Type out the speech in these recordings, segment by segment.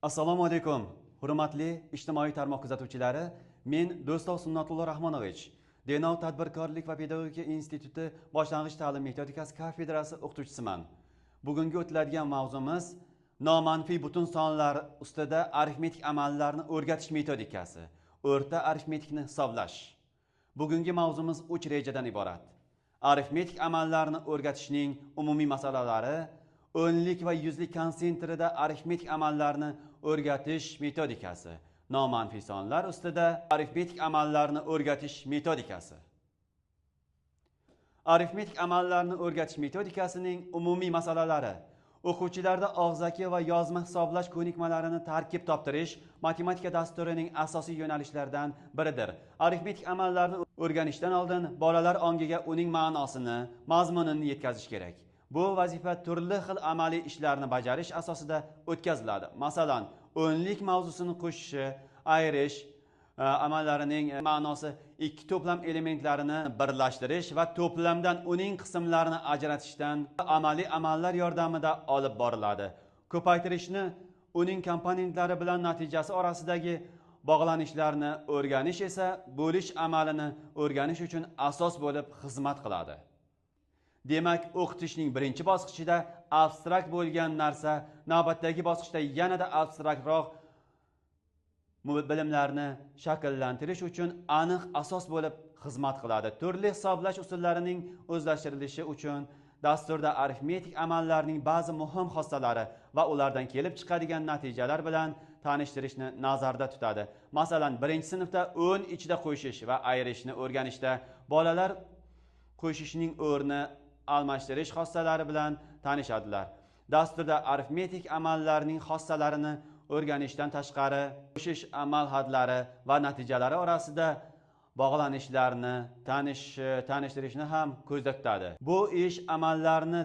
Assalomu alaykum. Hurmatli ijtimoiy tarmoq kuzatuvchilari, men Do'stov Sunnatulloh Rahmonovich, Denov tadbirkorlik va pedagogika instituti boshlang'ich ta'lim metodikasi kafedrasi o'qituvchisiman. Bugungi o'tiladigan mavzumiz nomanfiy butun sonlar ustida arifmetik amallarni o'rgatish metodikasi, o'rta arifmetikni hisoblash. Bugungi mavzumiz 3 rejadan iborat. Arifmetik amallarni o'rgatishning umumiy masalalari, o'nlik va yuzlik konsentrida arifmetik amallarni o'rgatish metodikasi, nomanfiy sonlar ustida arifmetik amallarni o'rgatish metodikasi. Arifmetik amallarni o'rgatish metodikasining umumiy masalalari: o'quvchilarda og'zaki va yozma hisoblash ko'nikmalarini tarkib toptirish matematika dasturining asosiy yo'nalishlaridan biridir. Arifmetik amallarni o'rganishdan oldin bolalar ongiga uning ma'nosini, mazmunini yetkazish kerak. Bu vazifa turli xil amaliy ishlarni bajarish asosida o'tkaziladi. Masalan, o'nlik mavzusini qo'shishi, ayirish amallarining ma'nosi ikki to'plam elementlarini birlashtirish va to'plamdan uning qismlarini ajratishdan amaliy amallar yordamida olib boriladi. Ko'paytirishni uning komponentlari bilan natijasi orasidagi bog'lanishlarni o'rganish esa bo'lish amalini o'rganish uchun asos bo'lib xizmat qiladi. Demak, o'qitishning birinchi bosqichida abstrakt bo'lgan narsa navbatdagi bosqichda yanada abstraktroq bilimlarni shakllantirish uchun aniq asos bo'lib xizmat qiladi. Turli hisoblash usullarining o'zlashtirilishi uchun dasturda arifmetik amallarning ba'zi muhim xossalari va ulardan kelib chiqadigan natijalar bilan tanishtirishni nazarda tutadi. Masalan, birinchi sinfda 10 ichida qo'shish va ayirishni o'rganishda bolalar qo'shishning o'rni almashtirish xossalari bilan tanishadilar. Dasturda arifmetik amallarning xossalarini o'rganishdan tashqari qo'shish amal hadlari va natijalari orasida bog'lanishlarni tanishtirishni ham ko'zda tutadi. Bu ish amallarni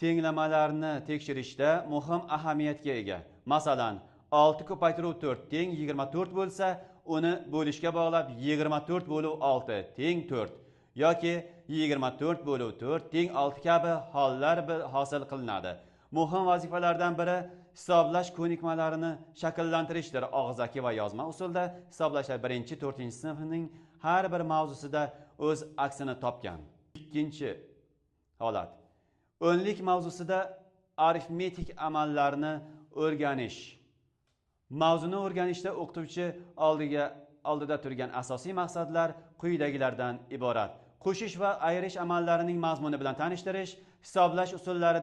tenglamalarni tekshirishda muhim ahamiyatga ega. Masalan, 6 ko'paytiruv 4 teng 24 bo'lsa, uni bo'lishga bog'lab 24 bo'luv 6 teng 4 yoki 24 bo'luv 4 teng 6 kabi hollar hosil qilinadi. Muhim vazifalardan biri hisoblash ko'nikmalarini shakllantirishdir. Og'zaki va yozma usulda hisoblashlar 1-4 sinfning har bir mavzusida o'z aksini topgan. Ikkinchi holat: o'nlik mavzusida arifmetik amallarni o'rganish. Mavzuni o'rganishda o'qituvchi oldida turgan asosiy maqsadlar quyidagilardan iborat: qo'shish va ayirish amallarining mazmuni bilan tanishtirish, hisoblash usullari